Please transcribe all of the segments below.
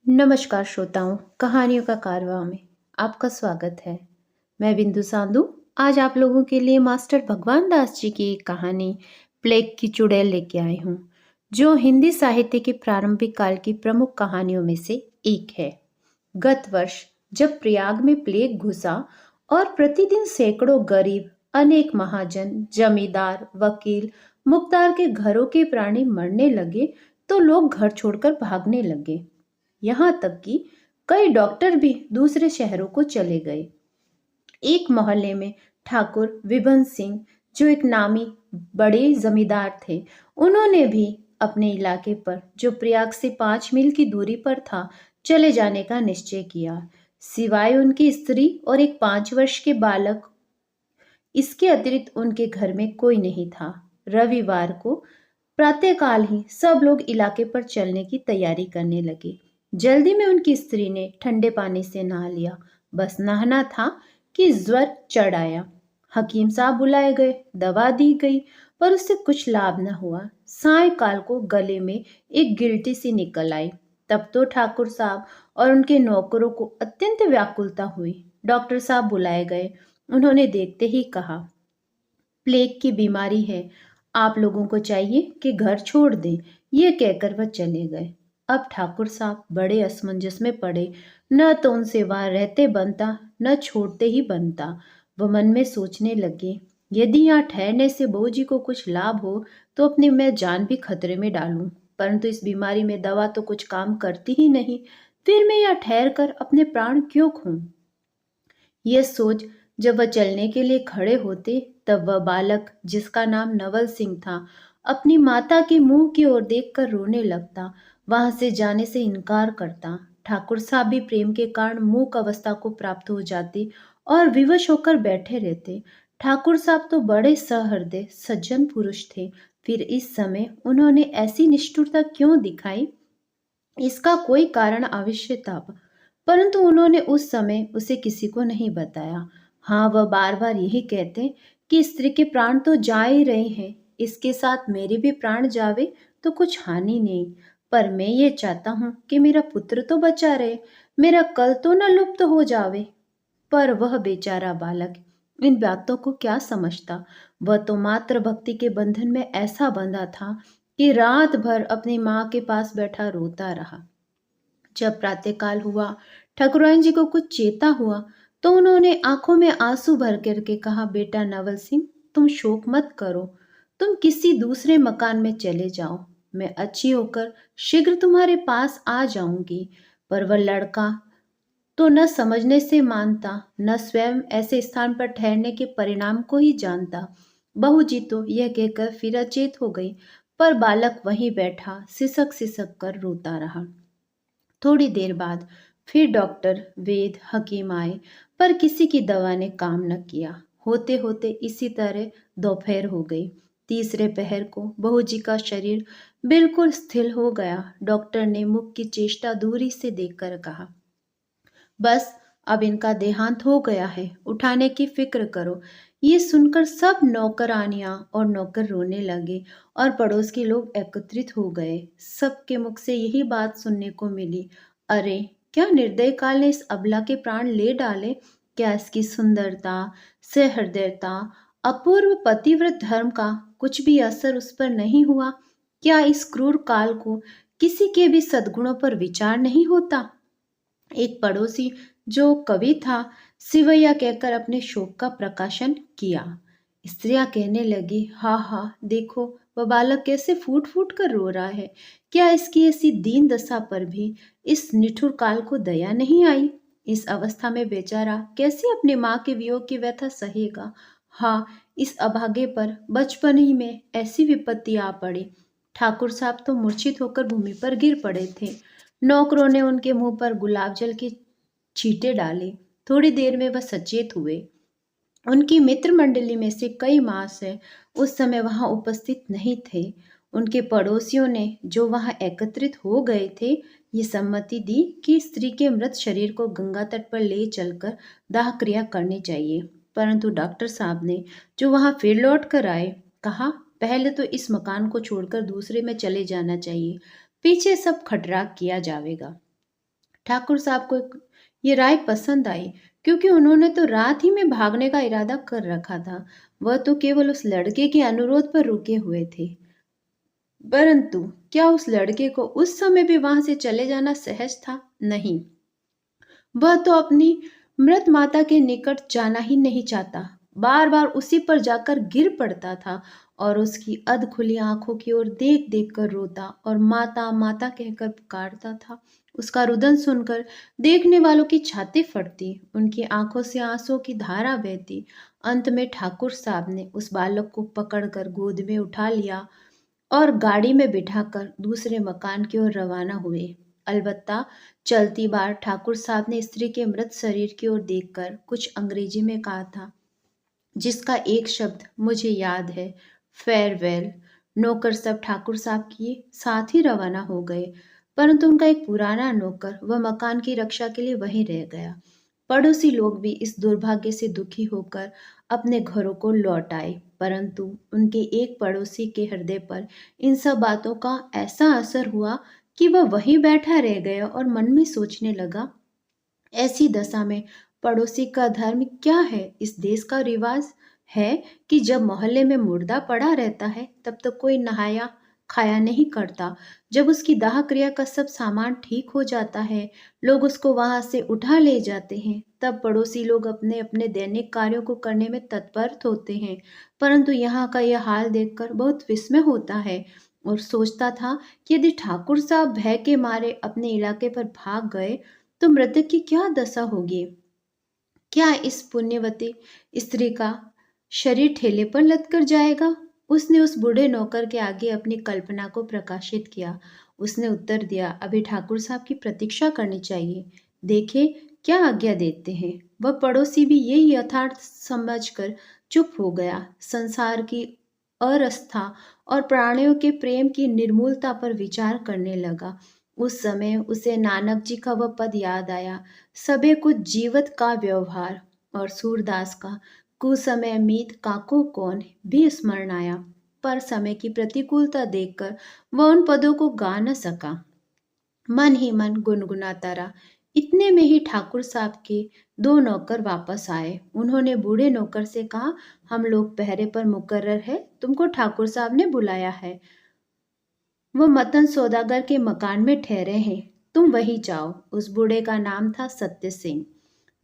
नमस्कार श्रोताओं, कहानियों का कारवां में आपका स्वागत है। मैं बिंदु साधु आज आप लोगों के लिए मास्टर भगवान दास जी की एक कहानी प्लेग की चुड़ैल लेके आई हूँ, जो हिंदी साहित्य के प्रारंभिक काल की प्रमुख कहानियों में से एक है। गत वर्ष जब प्रयाग में प्लेग घुसा और प्रतिदिन सैकड़ों गरीब, अनेक महाजन, जमींदार, वकील, मुख्तार के घरों के प्राणी मरने लगे, तो लोग घर छोड़कर भागने लगे। यहाँ तक कि कई डॉक्टर भी दूसरे शहरों को चले गए। एक मोहल्ले में ठाकुर विभन सिंह, जो एक नामी बड़े जमींदार थे, उन्होंने भी अपने इलाके पर, जो प्रयाग से 5 मील की दूरी पर था, चले जाने का निश्चय किया। सिवाय उनकी स्त्री और एक 5 वर्ष के बालक, इसके अतिरिक्त उनके घर में कोई नहीं था। रविवार को प्रातःकाल ही सब लोग इलाके पर चलने की तैयारी करने लगे। जल्दी में उनकी स्त्री ने ठंडे पानी से नहा लिया। बस नहाना था कि ज्वर चढ़ आया। हकीम साहब बुलाए गए, दवा दी गई, पर उससे कुछ लाभ न हुआ। सायंकाल को गले में एक गिल्टी सी निकल आई। तब तो ठाकुर साहब और उनके नौकरों को अत्यंत व्याकुलता हुई। डॉक्टर साहब बुलाए गए। उन्होंने देखते ही कहा, प्लेग की बीमारी है, आप लोगों को चाहिए कि घर छोड़ दें। ये कहकर वह चले गए। अब ठाकुर साहब बड़े असमंजस में पड़े। न तो उनसे वहां रहते बनता, न छोड़ते ही बनता। वह मन में सोचने लगे, यदि यहाँ ठहरने से बहू जी को कुछ लाभ हो तो अपनी मैं जान भी खतरे में डालूं, परंतु इस बीमारी में दवा तो कुछ काम करती ही नहीं। फिर मैं यहाँ ठहर कर अपने प्राण क्यों खोऊं। यह सोच जब वह चलने के लिए खड़े होते, तब वह बालक, जिसका नाम नवल सिंह था, अपनी माता के मुंह की ओर देखकर रोने लगता, वहां से जाने से इनकार करता। ठाकुर साहब भी प्रेम के कारण मूक अवस्था को प्राप्त हो जाते और विवश होकर बैठे रहते। ठाकुर साहब तो बड़े सहृदय सज्जन पुरुष थे, फिर इस समय उन्होंने ऐसी निष्ठुरता क्यों दिखाई, इसका कोई कारण अवश्य था, परंतु उन्होंने उस समय उसे किसी को नहीं बताया। हाँ, वह बार बार यही कहते कि स्त्री के प्राण तो जा ही रहे हैं, इसके साथ मेरे भी प्राण जावे तो कुछ हानि नहीं, पर मैं ये चाहता हूँ कि मेरा पुत्र तो बचा रहे, मेरा कल तो न लुप्त हो जावे। पर वह बेचारा बालक इन बातों को क्या समझता। वह तो मात्र भक्ति के बंधन में ऐसा बंधा था कि रात भर अपनी माँ के पास बैठा रोता रहा। जब प्रातःकाल हुआ, ठकुराइन जी को कुछ चेता हुआ, तो उन्होंने आंखों में आंसू भर करके कहा, बेटा नवल सिंह, तुम शोक मत करो, तुम किसी दूसरे मकान में चले जाओ, मैं अच्छी होकर शीघ्र तुम्हारे पास आ जाऊंगी। पर वह लड़का तो न समझने से मानता, न स्वयं ऐसे स्थान पर ठहरने के परिणाम को ही जानता। बहू जी तो यह कहकर फिर अचेत हो गई, पर बालक वहीं बैठा सिसक सिसक कर रोता रहा। थोड़ी देर बाद फिर डॉक्टर, वेद, हकीम आए, पर किसी की दवा ने काम न किया। होते होते इसी तरह दोपहर हो गई। तीसरे पहर को बहू जी का शरीर बिल्कुल स्थिर हो गया। डॉक्टर ने मुख की चेष्टा दूरी से देखकर कहा, बस अब इनका देहांत हो गया है, उठाने की फिक्र करो। ये सुनकर सब नौकरानियां और नौकर रोने लगे और पड़ोस के लोग एकत्रित हो गए। सबके मुख से यही बात सुनने को मिली, अरे क्या निर्दय काल ने इस अबला के प्राण ले डाले। क्या इसकी सुंदरता, सहृदयता, अपूर्व पतिव्रत धर्म का कुछ भी असर उस पर नहीं हुआ। क्या इस क्रूर काल को किसी के भी सद्गुणों पर विचार नहीं होता। एक पड़ोसी, जो कवि था, सिवैया कहकर अपने शोक का प्रकाशन किया। स्त्रियां कहने लगी, हाँ हाँ, देखो वह बालक कैसे फूट फूट कर रो रहा है। क्या इसकी ऐसी दीन दशा पर भी इस निठुर काल को दया नहीं आई। इस अवस्था में बेचारा कैसे अपने माँ के वियोग की व्यथा सहेगा। हाँ, इस अभागे पर बचपन ही में ऐसी विपत्ति आ पड़ी। ठाकुर साहब तो मूर्छित होकर भूमि पर गिर पड़े थे। नौकरों ने उनके मुंह पर गुलाब जल की छींटे डाले। थोड़ी देर में वह सचेत हुए। उनकी मित्र मंडली में से कई मास है उस समय वहां उपस्थित नहीं थे। उनके पड़ोसियों ने, जो वहां एकत्रित हो गए थे, ये सम्मति दी कि स्त्री के मृत शरीर को गंगा तट पर ले चलकर दाह क्रिया करनी चाहिए। परंतु डॉक्टर साहब ने, जो वहां फिर लौट कर आए, कहा, पहले तो इस मकान को छोड़कर दूसरे में चले जाना चाहिए, पीछे सब खटराक किया जाएगा। ठाकुर साहब को ये राय पसंद आई, क्योंकि उन्होंने तो रात ही में भागने का इरादा कर रखा था। वह तो केवल उस लड़के के अनुरोध पर रुके हुए थे। परंतु क्या उस लड़के को उस समय भी वहां से चले जाना सहज था? नहीं। वह तो अपनी मृत माता के निकट जाना ही नहीं चाहता। बार बार उसी पर जाकर गिर पड़ता था और उसकी अध खुली आंखों की ओर देख देख कर रोता और माता माता कहकर पुकारता था। उसका रुदन सुनकर देखने वालों की छाती फटती, उनकी आंखों से आंसू की धारा बहती। अंत में ठाकुर साहब ने उस बालक को पकड़कर गोद में उठा लिया और गाड़ी में बिठाकर दूसरे मकान की ओर रवाना हुए। अलबत्ता चलती बार ठाकुर साहब ने स्त्री के मृत शरीर की ओर देखकर कुछ अंग्रेजी में कहा था, जिसका एक शब्द मुझे याद है, फेयरवेल। नौकर सब ठाकुर साहब के साथ ही रवाना हो गए, परंतु उनका एक पुराना नौकर वह मकान की रक्षा के लिए वहीं रह गया। पड़ोसी लोग भी इस दुर्भाग्य से दुखी होकर अपने घरों को लौट आए, परंतु उनके एक पड़ोसी के हृदय पर इन सब बातों का ऐसा असर हुआ कि वह वहीं बैठा रह गया और मन में सोचने लगा, ऐसी दशा में पड़ोसी का धर्म क्या है? इस देश का रिवाज है कि जब मोहल्ले में मुर्दा पड़ा रहता है तब तक कोई नहाया खाया नहीं करता। जब उसकी दाह क्रिया का सब सामान ठीक हो जाता है, लोग उसको वहां से उठा ले जाते हैं, तब पड़ोसी लोग अपने अपने दैनिक कार्यों को करने में तत्पर होते हैं। परंतु यहाँ का यह हाल देखकर बहुत विस्मय होता है और सोचता था कि यदि ठाकुर साहब भय के मारे अपने इलाके पर भाग गए तो मृतक की क्या दशा होगी? क्या इस पुण्यवती स्त्री का शरीर ठेले पर लद कर जाएगा? उसने उस बूढ़े नौकर के आगे अपनी कल्पना को प्रकाशित किया। उसने उत्तर दिया, अभी ठाकुर साहब की प्रतीक्षा करनी चाहिए, देखे क्या आज्ञा देते हैं। वह पड़ोसी भी यही यथार्थ समझकर चुप हो गया। संसार की अरसता और प्राणियों के प्रेम की निर्मूलता पर विचार करने लगा। उस समय उसे नानक जी का वह पद याद आया, सबे कुछ जीवत का व्यवहार, और सूरदास का कुसमय मीत काको कौन भी स्मरण आया। पर समय की प्रतिकूलता देखकर वह उन पदों को गा न सका, मन ही मन गुनगुनाता रहा। इतने में ही ठाकुर साहब के दो नौकर वापस आए। उन्होंने बूढ़े नौकर से कहा, हम लोग पहरे पर मुकर्रर है, तुमको ठाकुर साहब ने बुलाया है। वो मतन सौदागर के मकान में ठहरे हैं, तुम वहीं जाओ। उस बूढ़े का नाम था सत्य सिंह।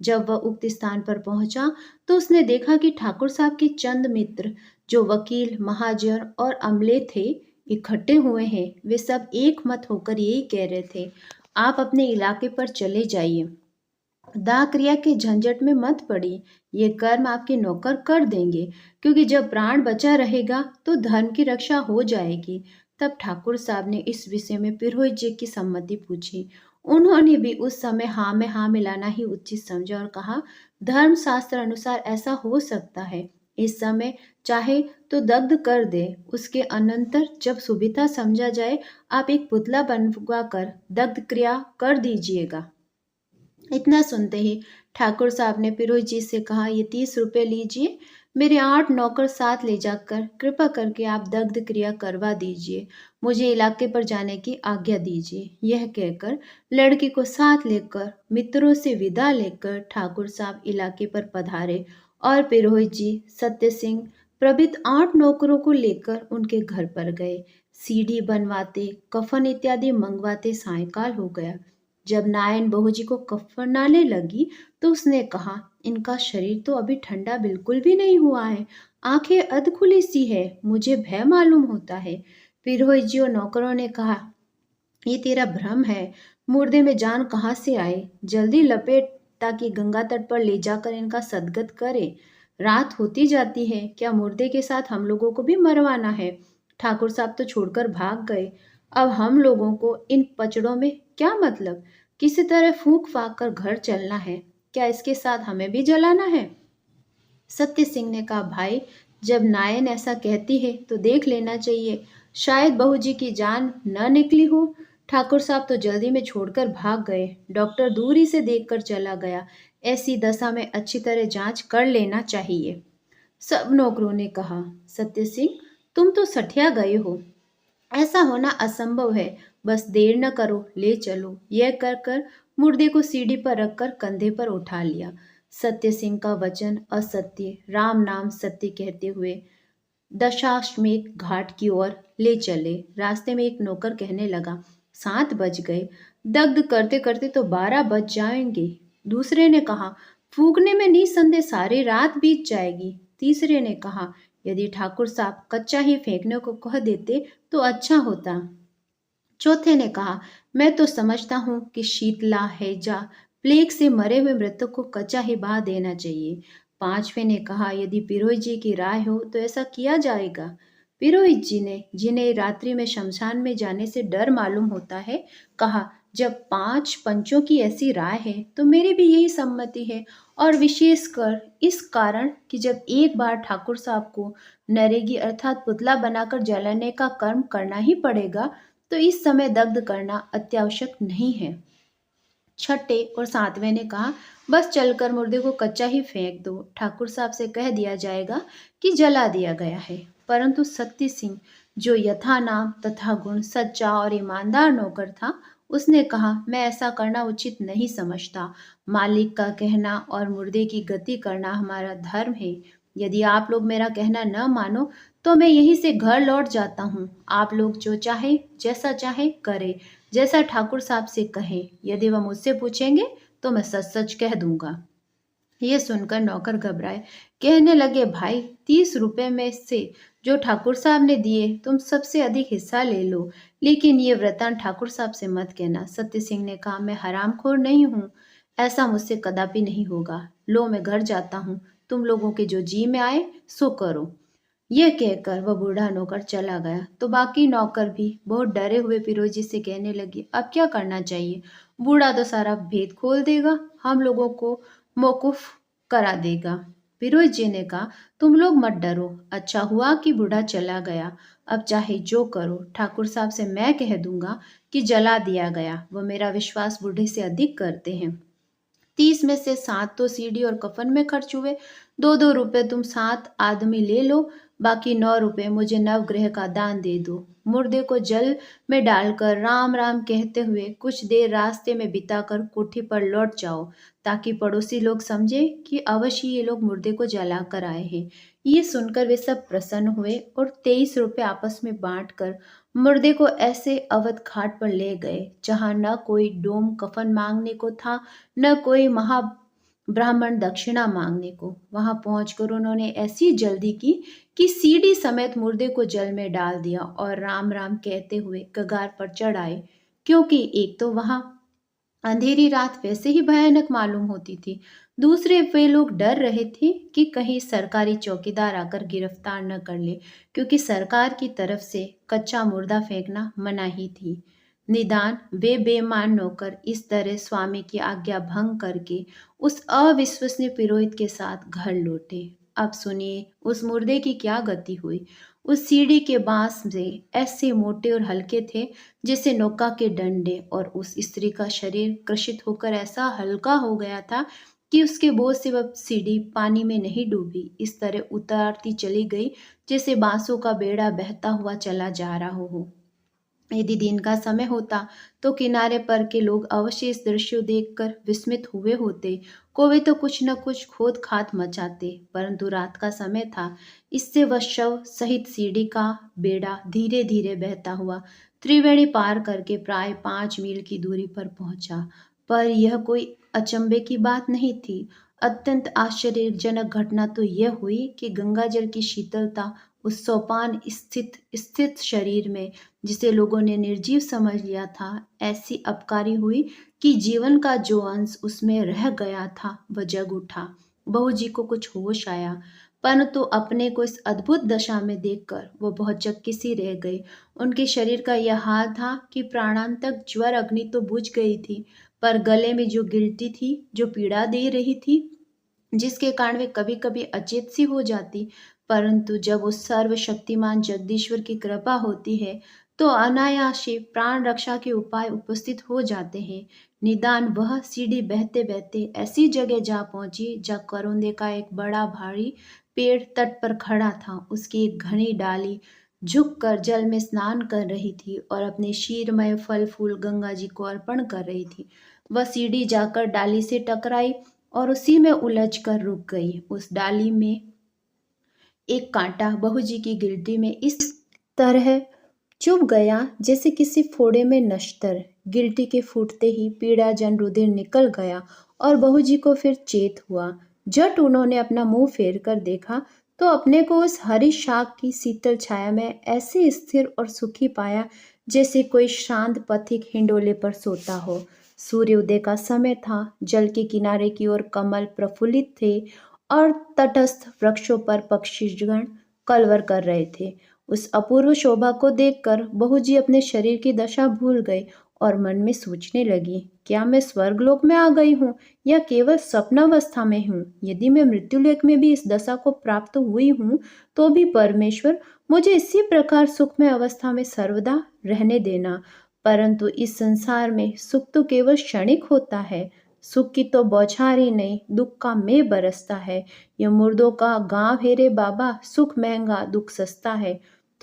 जब वह उक्त स्थान पर पहुंचा तो उसने देखा कि ठाकुर साहब के चंद मित्र, जो वकील, महाजन और अमले थे, इकट्ठे हुए हैं। वे सब एक मत होकर यही कह रहे थे, आप अपने इलाके पर चले जाइए, दाह क्रिया के झंझट में मत पड़ी, ये कर्म आपके नौकर कर देंगे, क्योंकि जब प्राण बचा रहेगा तो धर्म की रक्षा हो जाएगी। तब ठाकुर साहब ने इस विषय में पुरोहित जी की सम्मति पूछी। उन्होंने भी उस समय हाँ में हाँ मिलाना ही उचित समझा और कहा, धर्म शास्त्र अनुसार ऐसा हो सकता है। इस समय चाहे तो दग्ध कर दे, उसके अनंतर जब सुविधा समझा जाए आप एक पुतला बनवा कर दग्ध क्रिया कर दीजिएगा। इतना सुनते ही ठाकुर साहब ने पुरोहित जी से कहा, ये 30 रुपये लीजिए, मेरे 8 नौकर साथ ले जाकर कृपा करके आप दग्ध क्रिया करवा दीजिए, मुझे इलाके पर जाने की आज्ञा दीजिए। यह कहकर लड़की को साथ लेकर मित्रों से विदा लेकर ठाकुर साहब इलाके पर पधारे और पुरोहित जी सत्य सिंह प्रभृत 8 नौकरों को लेकर उनके घर पर गए। सीढ़ी बनवाते, कफन इत्यादि मंगवाते सायंकाल हो गया। जब नायन बहू जी को कफनाने लगी तो उसने कहा, इनका शरीर तो अभी ठंडा बिल्कुल भी नहीं हुआ है, आंखें अध खुली सी है, मुझे भय मालूम होता है। पुरोहित जी और नौकरों ने कहा, ये तेरा भ्रम है, मुर्दे में जान कहाँ से आए, जल्दी लपेट ताकि गंगा तट पर ले जाकर इनका सदगत करे। रात होती जाती है, क्या मुर्दे के साथ हम लोगों को भी मरवाना है? ठाकुर साहब तो छोड़कर भाग गए, अब हम लोगों को इन पचड़ों में क्या मतलब? किसी तरह फूंक फाक कर घर चलना है, क्या इसके साथ हमें भी जलाना है? सत्य सिंह ने कहा, भाई जब नायन ऐसा कहती है तो देख लेना चाहिए, शायद बहू जी की जान न निकली हो। ठाकुर साहब तो जल्दी में छोड़कर भाग गए, डॉक्टर दूरी से देखकर चला गया, ऐसी दशा में अच्छी तरह जांच कर लेना चाहिए। सब नौकरों ने कहा, सत्य सिंह तुम तो सठिया गए हो, ऐसा होना असंभव है, बस देर न करो, ले चलो। यह कर कर मुर्दे को सीढ़ी पर रखकर कंधे पर उठा लिया। सत्य सिंह का वचन असत्य, राम नाम सत्य कहते हुए दशाश्वमेध घाट की ओर ले चले। रास्ते में एक नौकर कहने लगा, 7 बज गए, दग्ध करते करते तो 12 बज जाएंगे। दूसरे ने कहा, फूकने में निसंदेह सारी रात बीत जाएगी। तीसरे ने कहा, यदि ठाकुर साहब कच्चा ही फेंकने को कह देते तो अच्छा होता। चौथे ने कहा, मैं तो समझता हूँ कि शीतला, हैजा, प्लेग से मरे हुए मृतक को कच्चा ही बहा देना चाहिए। पांचवे ने कहा, यदि पिरोहित जी की राय हो तो ऐसा किया जाएगा। पिरोहित जी ने, जिन्हें रात्रि में शमशान में जाने से डर मालूम होता है, कहा, जब 5 पंचों की ऐसी राय है तो मेरी भी यही सम्मति है, और विशेषकर इस कारण कि जब एक बार ठाकुर साहब को नरेगी अर्थात पुतला बनाकर जलाने का कर्म करना ही पड़ेगा, तो इस समय दग्ध करना अत्यावश्यक नहीं है। छठे और सातवें ने कहा, बस चलकर मुर्दे को कच्चा ही फेंक दो, ठाकुर साहब से कह दिया जाएगा कि जला दिया गया है। परंतु सत्य सिंह, जो यथा नाम तथा गुण सच्चा और ईमानदार नौकर था, उसने कहा, मैं ऐसा करना उचित नहीं समझता। मालिक का कहना और मुर्दे की गति करना हमारा धर्म है। यदि आप लोग मेरा कहना न मानो तो मैं यहीं से घर लौट जाता हूँ। आप लोग जो चाहे जैसा चाहे करे, जैसा ठाकुर साहब से कहे। यदि वह मुझसे पूछेंगे तो मैं सच सच कह दूंगा। ये सुनकर नौकर घबराए, कहने लगे, भाई 30 रुपए में से जो ठाकुर साहब ने दिए तुम सबसे अधिक हिस्सा ले लो, लेकिन ये वृतांत ठाकुर साहब से मत कहना। सत्य सिंह ने कहा, मैं हरामखोर नहीं हूँ, ऐसा मुझसे कदापि नहीं होगा। लो मैं घर जाता हूँ, तुम लोगों के जो जी में आए सो करो। यह कहकर वह बूढ़ा नौकर चला गया तो बाकी नौकर भी बहुत डरे हुए फिरोजी से कहने लगे, अब क्या करना चाहिए? बूढ़ा तो सारा भेद खोल देगा, हम लोगों को मौकूफ करा देगा। फिरोज जी ने कहा, तुम लोग मत डरो, अच्छा हुआ कि बूढ़ा चला गया। अब चाहे जो करो, ठाकुर साहब से मैं कह दूंगा कि जला दिया गया। वह मेरा विश्वास बूढ़े से अधिक करते हैं। 30 में से 7 तो सीढ़ी और कफन में खर्च हुए। 2-2 रुपए तुम 7 आदमी ले लो, बाकी 9 रुपए मुझे नवग्रह का दान दे दो। मुर्दे को जल में डालकर राम राम कहते हुए कुछ देर रास्ते में बिताकर कोठी पर लौट जाओ, ताकि पड़ोसी लोग समझे कि अवश्य ये लोग मुर्दे को जला कर आए हैं। ये सुनकर वे सब प्रसन्न हुए और 23 रुपए आपस में बांटकर मुर्दे को ऐसे अवध घाट पर ले गए, जहां न कोई डोम कफन मांगने को था, न कोई महा ब्राह्मण दक्षिणा मांगने को। वहां पहुंचकर उन्होंने ऐसी जल्दी की कि सीढ़ी समेत मुर्दे को जल में डाल दिया और राम राम कहते हुए कगार पर चढ़ आए, क्योंकि एक तो वहां अंधेरी रात वैसे ही भयानक मालूम होती थी, दूसरे वे लोग डर रहे थे कि कहीं सरकारी चौकीदार आकर गिरफ्तार न कर ले, क्योंकि सरकार की तरफ से कच्चा मुर्दा फेंकना मना ही थी। निदान वे बेईमान नौकर इस तरह स्वामी की आज्ञा भंग करके उस अविश्वसनीय पुरोहित के साथ घर लौटे। अब सुनिए उस मुर्दे की क्या गति हुई। उस सीढ़ी के बांस से ऐसे मोटे और हल्के थे जैसे नौका के डंडे, और उस स्त्री का शरीर क्रशित होकर ऐसा हल्का हो गया था कि उसके बोझ से वह सीढ़ी पानी में नहीं डूबी। इस तरह उतारती चली गई जैसे बांसों का बेड़ा बहता हुआ चला जा रहा हो। यदि दिन का समय होता तो किनारे पर के लोग अवश्य इस दृश्य देखकर विस्मित हुए होते, कोवे तो कुछ न कुछ खोद खाद मचाते, परंतु रात का समय था। इससे वह शव सहित सीढ़ी का बेड़ा धीरे धीरे बहता हुआ त्रिवेणी पार करके प्राय 5 मील की दूरी पर पहुंचा। पर यह कोई अचंभे की बात नहीं थी। अत्यंत आश्चर्यजनक घटना तो यह हुई कि गंगाजल की शीतलता उस सोपान स्थित शरीर में, जिसे लोगों ने निर्जीव समझ लिया था, ऐसी अपकारी हुई कि जीवन का जो अंश उसमें रह गया था वह जग उठा। बहू जी को कुछ होश आया, परंतु अपने को इस अद्भुत दशा में देखकर वो बहुत चक्की सी रह गई। उनके शरीर का यह हाल था कि प्राणांतक ज्वर अग्नि तो बुझ गई थी, पर गले में जो गिल्टी थी, जो पीड़ा दे रही थी, जिसके कारण वे कभी कभी अचेत सी हो जाती, परंतु जब उस सर्वशक्तिमान जगदीश्वर की कृपा होती है तो अनायास ही प्राण रक्षा के उपाय उपस्थित हो जाते हैं। निदान वह सीढ़ी बहते बहते ऐसी जगह जा पहुंची जहाँ करौंदे का एक बड़ा भारी पेड़ तट पर खड़ा था। उसकी एक घनी डाली झुककर जल में स्नान कर रही थी और अपने शीरमय फल फूल गंगा जी को अर्पण कर रही थी। वह सीढ़ी जाकर डाली से टकराई और उसी में उलझ कर रुक गई। उस डाली में एक कांटा बहू जी की गिल्टी में इस तरह चुभ गया जैसे किसी फोड़े में नश्तर। गिल्टी के फूटते ही पीड़ाजन रुधिर निकल गया और बहू जी को फिर चेत हुआ। झट उन्होंने अपना मुंह फेर कर देखा तो अपने को उस हरी शाख की शीतल छाया में ऐसे स्थिर और सुखी पाया जैसे कोई शांत पथिक हिंडोले पर सोता हो। सूर्योदय का समय था। जल के किनारे की ओर कमल प्रफुल्लित थे और तटस्थ वृक्षों पर पक्षीगण कलवर कर रहे थे। उस अपूर्व शोभा को देखकर बहू जी अपने शरीर की दशा भूल गई और मन में सोचने लगी, क्या मैं स्वर्गलोक में आ गई हूँ या केवल स्वप्नावस्था में हूँ? यदि मैं मृत्युलोक में भी इस दशा को प्राप्त हुई हूँ तो भी परमेश्वर मुझे इसी प्रकार सुखमय अवस्था में सर्वदा रहने देना। परंतु इस संसार में सुख तो केवल क्षणिक होता है। सुख की तो बौछार ही नहीं, दुख का मेघ बरसता है। ये मुर्दों का गांव है रे बाबा, सुख महंगा दुख सस्ता है।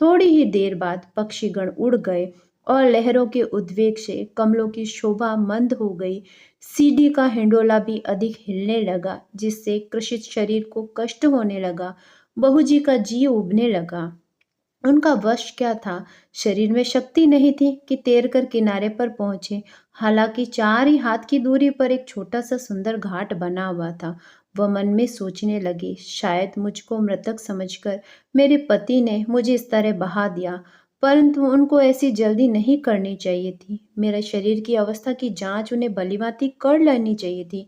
थोड़ी ही देर बाद पक्षीगण उड़ गए और लहरों के उद्वेग से कमलों की शोभा मंद हो गई। सीढ़ी का हिंडोला भी अधिक हिलने लगा जिससे कृषित शरीर को कष्ट होने लगा। बहू जी का जी उबने लगा। उनका वश क्या था? शरीर में शक्ति नहीं थी कि तैरकर किनारे पर पहुंचे। हालांकि 4 ही हाथ की दूरी पर एक छोटा सा सुंदर घाट बना हुआ था। वह मन में सोचने लगी, शायद मुझको मृतक समझकर मेरे पति ने मुझे इस तरह बहा दिया, परंतु उनको ऐसी जल्दी नहीं करनी चाहिए थी। मेरे शरीर की अवस्था की जांच उन्हें भलीभांति कर लेनी चाहिए थी।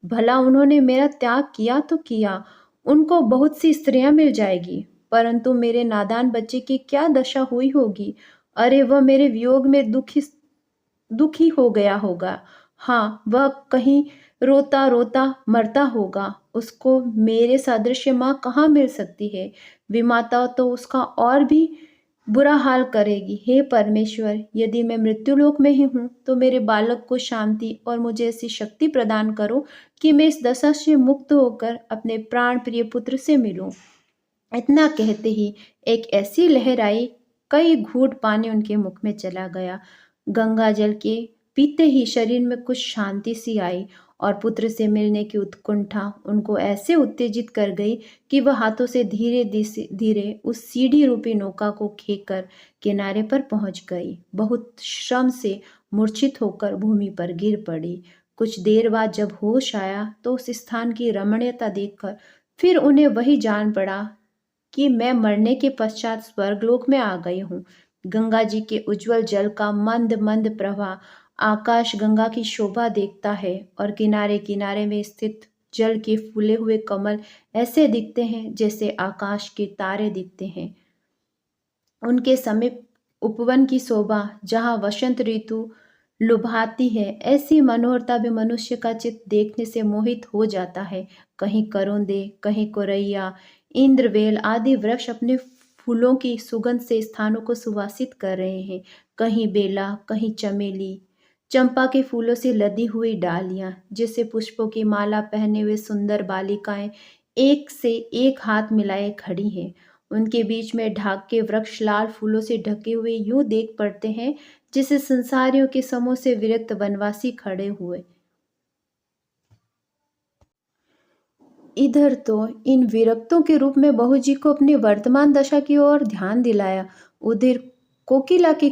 भला उन्होंने मेरा त्याग किया तो किया, उनको बहुत सी स्त्रियां मिल जाएगी, परंतु मेरे नादान बच्चे की क्या दशा हुई होगी? अरे वह मेरे वियोग में दुखी हो गया होगा। हाँ, वह कहीं रोता रोता मरता होगा। उसको मेरे सादृश्य माँ कहाँ मिल सकती है? विमाता तो उसका और भी बुरा हाल करेगी। हे परमेश्वर, यदि मैं मृत्युलोक में ही हूँ तो मेरे बालक को शांति और मुझे ऐसी शक्ति प्रदान करो कि मैं इस दशा से मुक्त होकर अपने प्राण प्रिय पुत्र से मिलूं। इतना कहते ही एक ऐसी लहर आई, कई घूंट पानी उनके मुख में चला गया। गंगा जल के पीते ही शरीर में कुछ शांति सी आई और पुत्र से मिलने की उत्कंठा उनको ऐसे उत्तेजित कर गई कि वह हाथों से धीरे धीरे उस सीढ़ी रूपी नौका को खींचकर किनारे पर पहुंच गई। बहुत श्रम से मूर्छित होकर भूमि पर गिर पड़ी। कुछ देर बाद जब होश आया तो उस स्थान की रमणीयता देखकर फिर उन्हें वही जान पड़ा कि मैं मरने के पश्चात स्वर्गलोक में आ गई हूँ। गंगा जी के उज्जवल जल का मंद मंद प्रवाह आकाश गंगा की शोभा देखता है और किनारे किनारे में स्थित जल के फूले हुए कमल ऐसे दिखते हैं जैसे आकाश के तारे दिखते हैं। उनके समीप उपवन की शोभा जहाँ वसंत ऋतु लुभाती है, ऐसी मनोहरता भी मनुष्य का चित्त देखने से मोहित हो जाता है। कहीं करोंदे, कहीं कोरैया, इंद्रवेल आदि वृक्ष अपने फूलों की सुगंध से स्थानों को सुवासित कर रहे हैं। कहीं बेला, कहीं चमेली, चंपा के फूलों से लदी हुई डालियां जैसे पुष्पों की माला पहने हुए सुंदर बालिकाएं एक से एक हाथ मिलाए खड़ी हैं। उनके बीच में ढाक के वृक्ष लाल फूलों से ढके हुए यूं देख पड़ते हैं जैसे संसारियों के समूह से विरक्त वनवासी खड़े हुए। इधर तो इन विरक्तों के रूप में बहू जी को अपनी वर्तमान दशा की ओर ध्यान दिलाया। उधर कोकिला के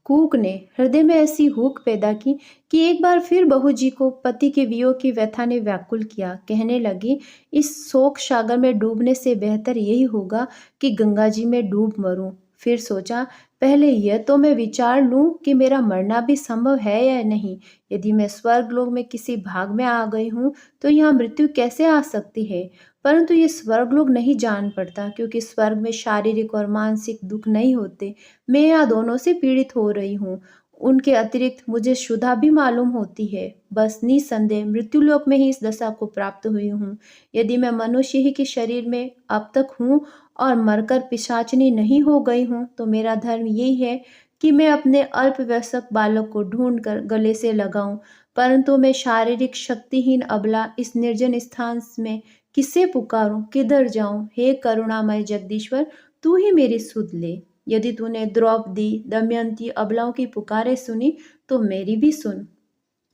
कूक ने हृदय में ऐसी हुक पैदा की कि एक बार फिर बहू जी को पति के वियोग की व्यथा ने व्याकुल किया। कहने लगी, इस शोक सागर में डूबने से बेहतर यही होगा कि गंगा जी में डूब मरूं। फिर सोचा, पहले यह तो मैं विचार लूं कि मेरा मरना भी संभव है या नहीं। यदि मैं स्वर्गलोक में किसी भाग में आ गई हूं तो यहाँ मृत्यु कैसे आ सकती है? परंतु ये स्वर्गलोक नहीं जान पड़ता, क्योंकि स्वर्ग में शारीरिक और मानसिक दुख नहीं होते। मैं यहाँ दोनों से पीड़ित हो रही हूँ। उनके अतिरिक्त मुझे क्षुधा भी मालूम होती है। बस निसंदेह मृत्युलोक में ही इस दशा को प्राप्त हुई हूँ। यदि मैं मनुष्य ही के शरीर में अब तक हूँ और मरकर पिशाचनी नहीं हो गई हूँ तो मेरा धर्म यही है कि मैं अपने अल्पवयस्क बालक को ढूंढ कर गले से लगाऊं। परंतु मैं शारीरिक शक्तिहीन अबला इस निर्जन स्थान में किसे पुकारूं, किधर जाऊं? हे करुणामय जगदीश्वर, तू ही मेरी सुध ले। यदि तूने द्रौपदी, दमयंती, अबलाओं की पुकारें सुनी तो मेरी भी सुन।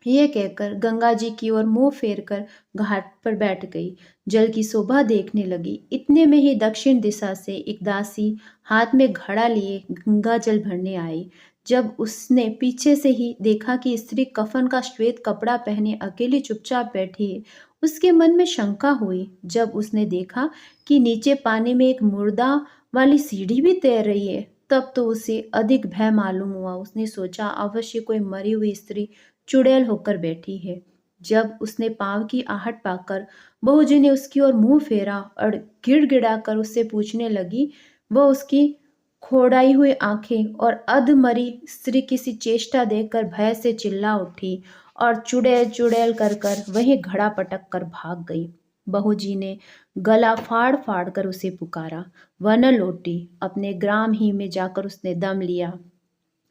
ये कहकर गंगा जी की ओर मुंह फेरकर घाट पर बैठ गई। जल की शोभा देखने लगी। इतने में ही दक्षिण दिशा से एक दासी हाथ में घड़ा लिए गंगा जल भरने आई। जब उसने पीछे से ही देखा कि स्त्री कफन का श्वेत कपड़ा पहने अकेली चुपचाप बैठी है, उसके मन में शंका हुई। जब उसने देखा कि नीचे पानी में एक मुर्दा वाली सीढ़ी भी तैर रही है, तब तो उसे अधिक भय मालूम हुआ। उसने सोचा अवश्य कोई मरी हुई स्त्री चुड़ैल होकर बैठी है। जब उसने पांव की आहट पाकर बहूजी ने उसकी ओर मुंह फेरा और गिड़गिड़ाकर उससे पूछने लगी, वह उसकी खोड़ाई हुई आंखें और अधमरी स्त्री किसी चेष्टा देखकर भय से चिल्ला उठी और चुड़ैल चुड़ैल कर कर वही घड़ा पटक कर भाग गई। बहूजी ने गला फाड़ फाड़ कर उसे पुकारा, वह न लौटी। अपने ग्राम ही में जाकर उसने दम लिया।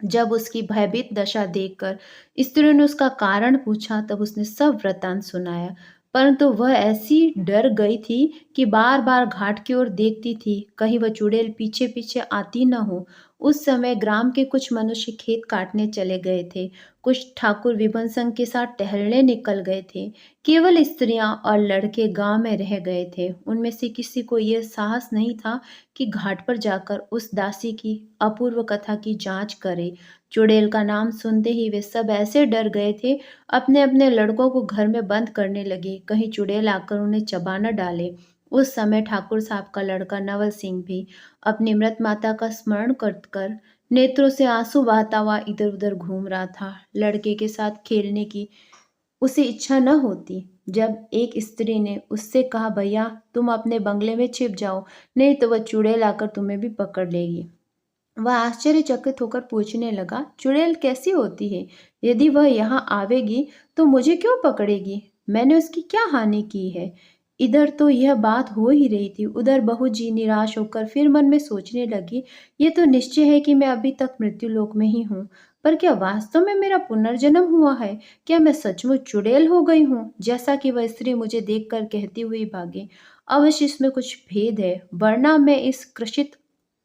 जब उसकी भयभीत दशा देखकर स्त्रियों ने उसका कारण पूछा, तब उसने सब वृतांत सुनाया। परंतु वह ऐसी डर गई थी कि बार बार घाट की ओर देखती थी, कहीं वह चुड़ैल पीछे पीछे आती न हो। उस समय ग्राम के कुछ मनुष्य खेत काटने चले गए थे, कुछ ठाकुर विभन संघ के साथ टहलने निकल गए थे। केवल स्त्रियां और लड़के गांव में रह गए थे। उनमें से किसी को यह साहस नहीं था कि घाट पर जाकर उस दासी की अपूर्व कथा की जांच करे। चुड़ैल का नाम सुनते ही वे सब ऐसे डर गए थे, अपने अपने लड़कों को घर में बंद करने लगे, कहीं चुड़ैल आकर उन्हें चबा न डाले। उस समय ठाकुर साहब का लड़का नवल सिंह भी अपनी मृत माता का स्मरण कर नेत्रों से आंसू बहाता हुआ इधर उधर घूम रहा था। लड़के के साथ खेलने की उसे इच्छा न होती। जब एक स्त्री ने उससे कहा, भैया तुम अपने बंगले में छिप जाओ, नहीं तो वह चुड़ैल आकर तुम्हें भी पकड़ लेगी। वह आश्चर्यचकित होकर पूछने लगा, चुड़ैल कैसी होती है? यदि वह यहाँ आवेगी तो मुझे क्यों पकड़ेगी? मैंने उसकी क्या हानि की है? इधर तो यह बात हो ही रही थी, उधर बहू जी निराश होकर फिर मन में सोचने लगी, ये तो निश्चय है कि मैं अभी तक मृत्यु लोक में ही हूँ, पर क्या वास्तव में मेरा पुनर्जन्म हुआ है? क्या मैं सचमुच चुड़ैल हो गई हूँ, जैसा कि वह स्त्री मुझे देखकर कहती हुई भागी? अवश्य इसमें कुछ भेद है, वरना मैं इस कृषित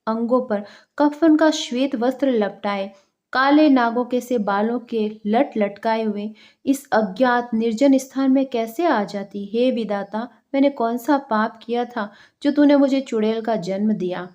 अंगों पर कफन का श्वेत वस्त्र लपटाए, काले नागों के से बालों के लट लटकाए हुए इस अज्ञात निर्जन स्थान में कैसे आ जाती? हे विधाता, मैंने कौन सा पाप किया था जो तूने मुझे चुड़ैल का जन्म दिया?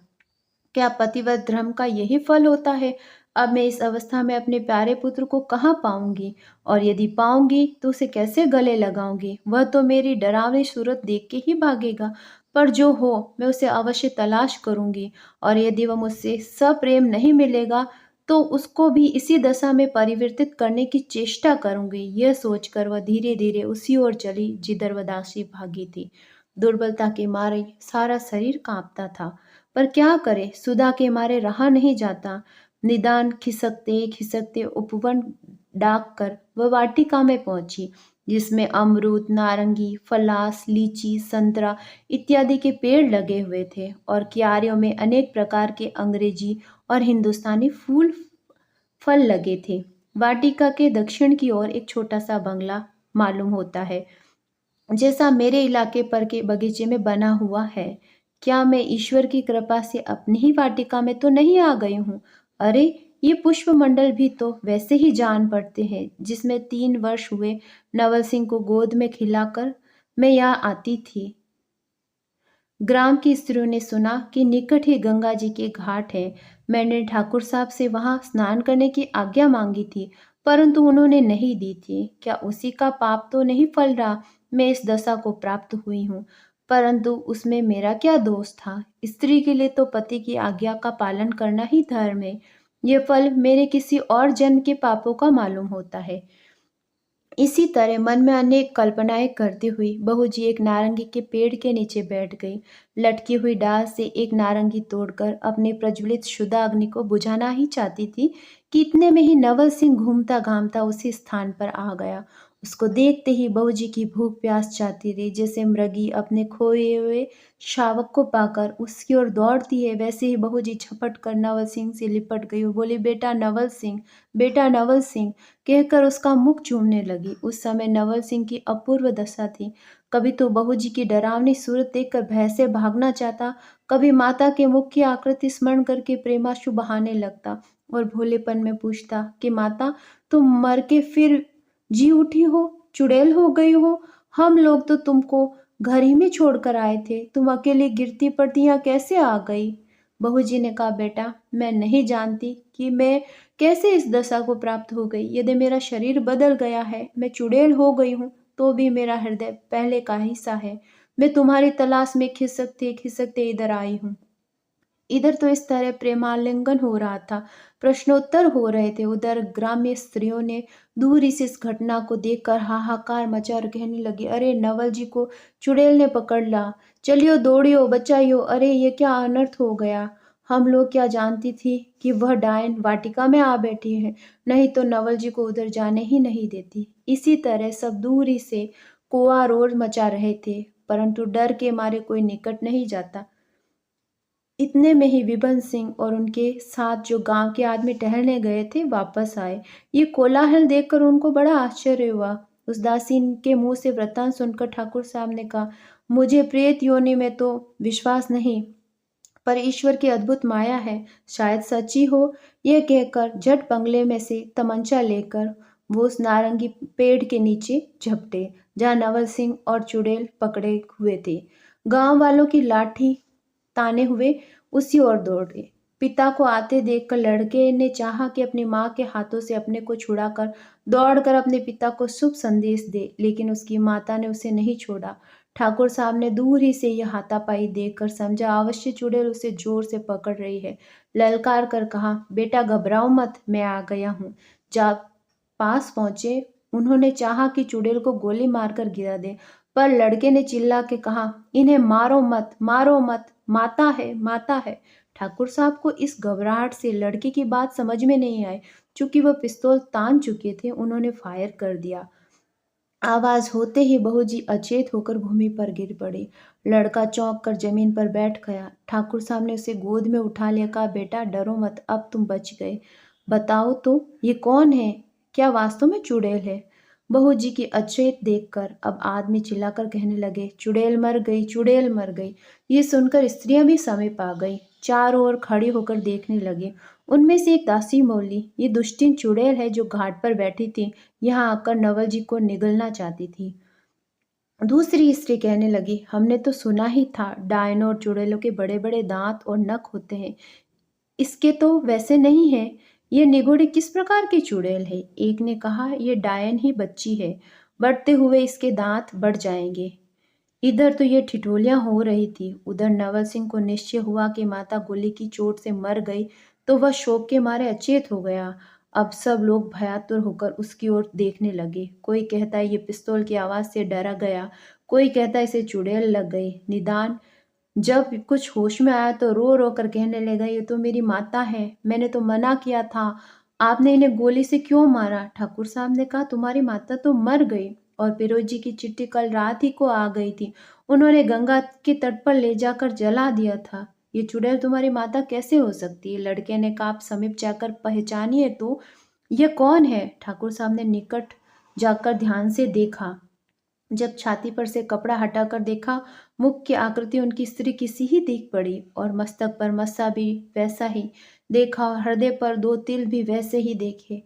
क्या पतिव्रत धर्म का यही फल होता है? अब मैं इस अवस्था में अपने प्यारे पुत्र को कहाँ पाऊंगी? और यदि पाऊंगी तो उसे कैसे गले लगाऊंगी? वह तो मेरी डरावनी सूरत देख के ही भागेगा। पर जो हो, मैं उसे अवश्य तलाश करूंगी, और यदि वह मुझसे सप्रेम नहीं मिलेगा तो उसको भी इसी दशा में परिवर्तित करने की चेष्टा करूंगी। यह सोचकर वह धीरे धीरे उसी ओर चली जिधर वह दासी भागी थी। दुर्बलता के मारे सारा शरीर कांपता था, पर क्या करे, सुधा के मारे रहा नहीं जाता। निदान खिसकते खिसकते उपवन डाक कर वह वाटिका में पहुंची, जिसमें अमरूद, नारंगी, फलास, लीची, संतरा इत्यादि के पेड़ लगे हुए थे, और क्यारियों में अनेक प्रकार के अंग्रेजी और हिंदुस्तानी फूल फल लगे थे। वाटिका के दक्षिण की ओर एक छोटा सा बंगला मालूम होता है, जैसा मेरे इलाके पर के बगीचे में बना हुआ है। क्या मैं ईश्वर की कृपा से अपनी ही वाटिका में तो नहीं आ गई हूँ? अरे, ये पुष्प मंडल भी तो वैसे ही जान पड़ते हैं जिसमें 3 वर्ष हुए नवल सिंह को गोद में खिलाकर मैं यहाँ आती थी। ग्राम की स्त्रियों ने सुना कि निकट ही गंगा जी के घाट है। मैंने ठाकुर साहब से वहां स्नान करने की आज्ञा मांगी थी, परंतु उन्होंने नहीं दी थी। क्या उसी का पाप तो नहीं फल रहा? मैं इस दशा को प्राप्त हुई हूँ, परंतु उसमें मेरा क्या दोष था? स्त्री के लिए तो पति की आज्ञा का पालन करना ही धर्म है। यह फल मेरे किसी और जन्म के पापों का मालूम होता है। इसी तरह मन में अनेक कल्पनाएं करती हुई बहू जी एक नारंगी के पेड़ के नीचे बैठ गई। लटकी हुई डाल से एक नारंगी तोड़कर अपने प्रज्वलित शुद्ध अग्नि को बुझाना ही चाहती थी कि इतने में ही नवल सिंह घूमता घामता उसी स्थान पर आ गया। उसको देखते ही बहूजी की भूख प्यास चाहती रही। जैसे मृगी अपने खोए हुए शावक को पाकर उसकी ओर दौड़ती है, वैसे ही बहूजी झपट कर नवल सिंह से लिपट गई और बोली, बेटा नवल सिंह, बेटा नवल सिंह, कहकर उसका मुख चूमने लगी। उस समय नवल सिंह की अपूर्व दशा थी। कभी तो बहूजी की डरावनी सूरत देखकर भय से भागना चाहता, कभी माता के मुख की आकृति स्मरण करके प्रेमाश्रु बहाने लगता और भोलेपन में पूछता कि माता, तुम मर के फिर जी उठी हो, चुड़ैल हो गई हो। हम लोग तो तुमको घर ही में छोड़कर आए थे, तुम अकेली गिरती पड़ती यहाँ कैसे आ गई? बहूजी ने कहा, बेटा मैं नहीं जानती कि मैं कैसे इस दशा को प्राप्त हो गई। यदि मेरा शरीर बदल गया है, मैं चुड़ैल हो गई हूँ, तो भी मेरा हृदय पहले का ही सा है। मैं तुम्हारी तलाश में खिसकते खिसकते इधर आई हूँ। इधर तो इस तरह प्रेमालिंगन हो रहा था, प्रश्नोत्तर हो रहे थे। उधर ग्राम्य स्त्रियों ने दूरी से इस घटना को देखकर हाहाकार मचा और कहने लगी, अरे नवल जी को चुड़ैल ने पकड़ ला, चलियो दौड़ियो बचाइयो, अरे ये क्या अनर्थ हो गया। हम लोग क्या जानती थी कि वह डायन वाटिका में आ बैठी है, नहीं तो नवल जी को उधर जाने ही नहीं देती। इसी तरह सब दूरी से कोआरोर मचा रहे थे, परंतु डर के मारे कोई निकट नहीं जाता। इतने में ही विभन सिंह और उनके साथ जो गांव के आदमी टहलने गए थे वापस आए। ये कोलाहल देखकर उनको बड़ा आश्चर्य हुआ। उस दासी के मुंह से वृत्तांत सुनकर ठाकुर साहब ने कहा, मुझे प्रेत योनि में तो विश्वास नहीं, पर ईश्वर की अद्भुत माया है, शायद सच्ची हो। यह कहकर झट बंगले में से तमंचा लेकर वो उस नारंगी पेड़ के नीचे झपटे जहाँ नवल सिंह और चुड़ैल पकड़े हुए थे। गांव वालों की लाठी ताने हुए उसी ओर दौड़े। पिता को आते देखकर लड़के ने चाहा कि अपनी माँ के हाथों से अपने को छुड़ाकर दौड़कर अपने पिता को शुभ संदेश दे, लेकिन उसकी माता ने उसे नहीं छोड़ा। ठाकुर साहब ने दूर ही से यह हाथापाई देखकर समझा अवश्य चुड़ैल उसे जोर से पकड़ रही है। ललकार कर कहा, बेटा घबराओ मत, मैं आ गया हूँ। जब पास पहुंचे, उन्होंने चाहा कि चुड़ैल को गोली मारकर गिरा दे, पर लड़के ने चिल्ला के कहा, इन्हें मारो मत, मारो मत, माता है, माता है। ठाकुर साहब को इस घबराहट से लड़के की बात समझ में नहीं आई। चूंकि वह पिस्तौल तान चुके थे, उन्होंने फायर कर दिया। आवाज होते ही बहूजी अचेत होकर भूमि पर गिर पड़ी। लड़का चौंक कर जमीन पर बैठ गया। ठाकुर साहब ने उसे गोद में उठा लिया, कहा, बेटा डरो मत, अब तुम बच गए। बताओ तो ये कौन है? क्या वास्तव में चुड़ैल है? बहूजी की अचेत देखकर अब आदमी चिल्लाकर कहने लगे, चुड़ैल मर गई, चुड़ैल मर गई। ये सुनकर स्त्रियां भी समीप आ गई, चारों ओर खड़ी होकर देखने लगी। उनमें से एक दासी बोली, ये दुष्टिन चुड़ैल है जो घाट पर बैठी थी, यहाँ आकर नवल जी को निगलना चाहती थी। दूसरी स्त्री कहने लगी, हमने तो सुना ही था डायनों और चुड़ैलों के बड़े बड़े दांत और नख होते हैं, इसके तो वैसे नहीं है। ये निगोड़ी किस प्रकार की चुड़ैल है? एक ने कहा, ये डायन ही बच्ची है, बढ़ते हुए इसके दांत बढ़ जाएंगे। इधर तो ये ठिठोलियां हो रही थी। उधर नवल सिंह को निश्चय हुआ कि माता गोली की चोट से मर गई, तो वह शोक के मारे अचेत हो गया। अब सब लोग भयातुर होकर उसकी ओर देखने लगे। कोई कहता है ये पिस्तौल की आवाज से डरा गया, कोई कहता है इसे चुड़ैल लग गई। निदान जब कुछ होश में आया तो रो रो कर कहने लगा, ये तो मेरी माता है, मैंने तो मना किया था, आपने इन्हें गोली से क्यों मारा? ठाकुर साहब ने कहा, तुम्हारी माता तो मर गई और पिरोज जी की चिट्ठी कल रात ही को आ गई थी, उन्होंने गंगा के तट पर ले जाकर जला दिया था। ये चुड़ैल तुम्हारी माता कैसे हो सकती है? लड़के ने कहा, आप समीप जाकर पहचानिए तो, यह कौन है? ठाकुर साहब ने निकट जाकर ध्यान से देखा। जब छाती पर से कपड़ा हटाकर देखा, मुख की आकृति उनकी स्त्री की सी ही दिख पड़ी और मस्तक पर मस्सा भी वैसा ही देखा और हृदय पर दो तिल भी वैसे ही देखे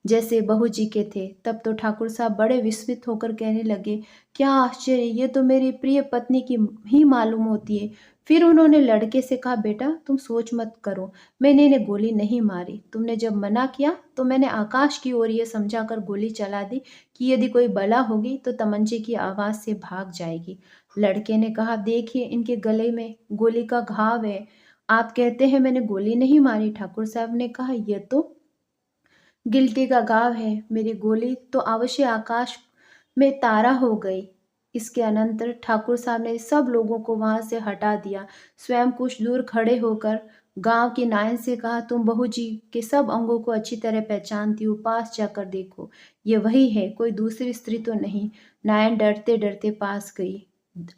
जैसे बहू जी के थे। तब तो ठाकुर साहब बड़े विस्मित होकर कहने लगे, क्या आश्चर्य, ये तो मेरी प्रिय पत्नी की ही मालूम होती है। फिर उन्होंने लड़के से कहा, बेटा तुम सोच मत करो, मैंने इन्हें गोली नहीं मारी, तुमने जब मना किया तो मैंने आकाश की ओर ये समझाकर गोली चला दी कि यदि कोई बला होगी तो तमंचे की आवाज से भाग जाएगी। लड़के ने कहा, देखिए इनके गले में गोली का घाव है, आप कहते हैं मैंने गोली नहीं मारी? ठाकुर साहब ने कहा, यह तो गिल्टी का घाव है, मेरी गोली तो अवश्य आकाश में तारा हो गई। इसके अनंतर ठाकुर साहब ने सब लोगों को वहां से हटा दिया, स्वयं कुछ दूर खड़े होकर गांव की नायन से कहा, तुम बहू जी के सब अंगों को अच्छी तरह पहचानती हो, पास जाकर देखो, ये वही है, कोई दूसरी स्त्री तो नहीं। नायन डरते डरते पास गई,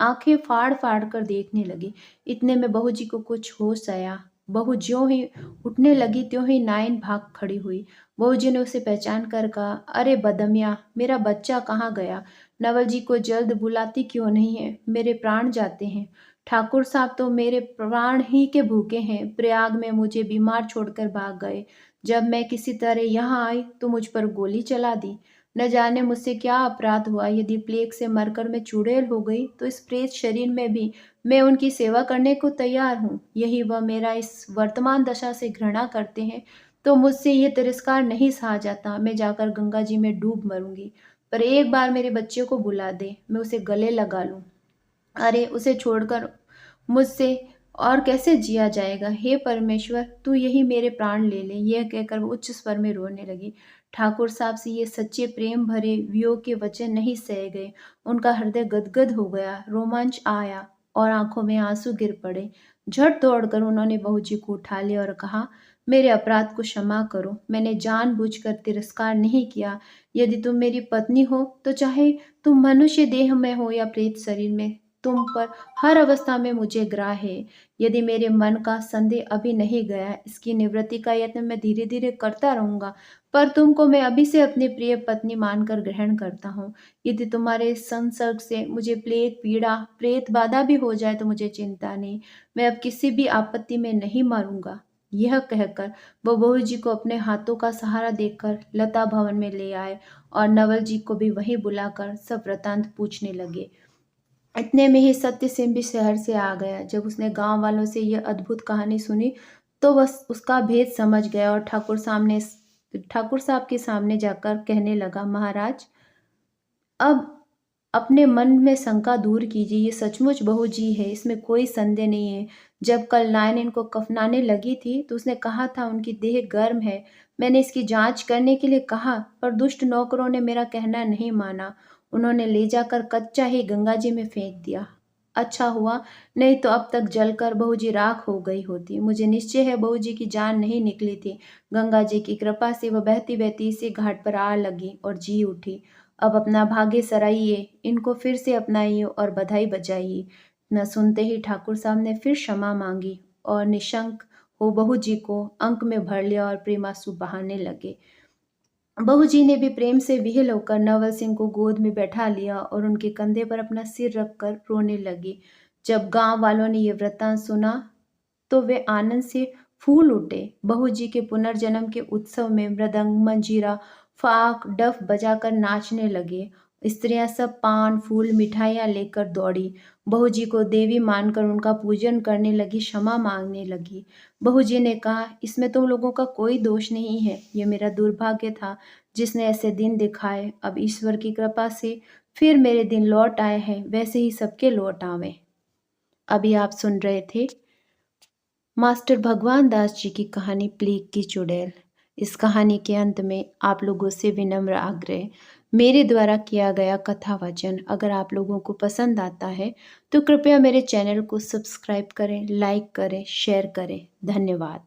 आंखें फाड़ फाड़ कर देखने लगी। इतने में बहू जी को कुछ होश आया। बहू ज्यों ही उठने लगी त्यों ही नायन भाग खड़ी हुई। बहू जी ने उसे पहचान कर कहा, अरे बदमिया, मेरा बच्चा कहाँ गया? नवल जी को जल्द बुलाती क्यों नहीं है? मेरे प्राण जाते हैं। ठाकुर साहब तो मेरे प्राण ही के भूखे हैं। प्रयाग में मुझे बीमार छोड़कर भाग गए। जब मैं किसी तरह यहाँ आई तो मुझ पर गोली चला दी। न जाने मुझसे क्या अपराध हुआ। यदि प्लेग से मरकर मैं चुड़ैल हो गई तो इस प्रेत शरीर में भी मैं उनकी सेवा करने को तैयार हूँ। यही वह मेरा इस वर्तमान दशा से घृणा करते हैं तो मुझसे ये तिरस्कार नहीं सहा जाता। मैं जाकर गंगा जी में डूब मरूंगी, पर एक बार मेरे बच्चे को बुला दे, मैं उसे गले लगा लूं। अरे उसे छोड़कर मुझसे और कैसे जिया जाएगा? हे परमेश्वर, तू यही मेरे प्राण ले ले। यह कहकर वो उच्च स्वर में रोने लगी। ठाकुर साहब से ये सच्चे प्रेम भरे वियोग के वचन नहीं सहे गए। उनका हृदय गदगद हो गया, रोमांच आया और आंखों में आंसू गिर पड़े। झट दौड़कर उन्होंने बहू जी को उठा लिया और कहा, मेरे अपराध को क्षमा करो, मैंने जानबूझकर तिरस्कार नहीं किया। यदि तुम मेरी पत्नी हो तो चाहे तुम मनुष्य देह में हो या प्रेत शरीर में, तुम पर हर अवस्था में मुझे ग्राह्य है। यदि मेरे मन का संदेह अभी नहीं गया, इसकी निवृत्ति का यत्न मैं धीरे धीरे करता रहूंगा, पर तुमको मैं अभी से अपनी प्रिय पत्नी मानकर ग्रहण करता हूँ। यदि तुम्हारे संसर्ग से मुझे प्लेग पीड़ा प्रेत बाधा भी हो जाए तो मुझे चिंता नहीं, मैं अब किसी भी आपत्ति में नहीं मारूंगा। यह कहकर वो बहू जी को अपने हाथों का सहारा देकर लता भवन में ले आए और नवल जी को भी वहीं बुलाकर सब वृतांत पूछने लगे। इतने में ही सत्य सिंह भी शहर से आ गया। जब उसने गांव वालों से यह अद्भुत कहानी सुनी तो वह उसका भेद समझ गया और ठाकुर साहब के सामने जाकर कहने लगा, महाराज, अब अपने मन में शंका दूर कीजिए, ये सचमुच बहू जी है, इसमें कोई संदेह नहीं है। जब कल नायन इनको कफनाने लगी थी तो उसने कहा था उनकी देह गर्म है। मैंने इसकी जांच करने के लिए कहा, पर दुष्ट नौकरों ने मेरा कहना नहीं माना। उन्होंने ले जाकर कच्चा ही गंगा जी में फेंक दिया। अच्छा हुआ, नहीं तो अब तक जलकर बहू जी राख हो गई होती। मुझे निश्चय है बहू जी की जान नहीं निकली थी। गंगा जी की कृपा से वह बहती बहती इसी घाट पर आ लगी और जी उठी। अब अपना भाग्य सराइए, इनको फिर से अपनाइए और बधाई बजाइए। न सुनते ही ठाकुर साहब ने फिर क्षमा मांगी और निशंक हो बहू जी को अंक में भर लिया और प्रेमांसु बहाने लगे। बहू जी ने भी प्रेम से विह्वल होकर नवल सिंह को गोद में बैठा लिया और उनके कंधे पर अपना सिर रखकर रोने लगी। जब गांव वालों ने यह वृत्तांत सुना तो वे आनंद से फूल उठे। बहू जी के पुनर्जन्म के उत्सव में मृदंग, मंजीरा, फाक, डफ बजाकर नाचने लगे। स्त्रियां सब पान, फूल, मिठाइयां लेकर दौड़ी। बहू जी को देवी मानकर उनका पूजन करने लगी, क्षमा मांगने लगी। बहू जी ने कहा, इसमें तुम लोगों का कोई दोष नहीं है, ये मेरा दुर्भाग्य था जिसने ऐसे दिन दिखाए। अब ईश्वर की कृपा से फिर मेरे दिन लौट आए हैं, वैसे ही सबके लौट आवे। अभी आप सुन रहे थे मास्टर भगवान दास जी की कहानी प्लेग की चुड़ैल। इस कहानी के अंत में आप लोगों से विनम्र आग्रह, मेरे द्वारा किया गया कथा वाचन अगर आप लोगों को पसंद आता है तो कृपया मेरे चैनल को सब्सक्राइब करें, लाइक करें, शेयर करें। धन्यवाद।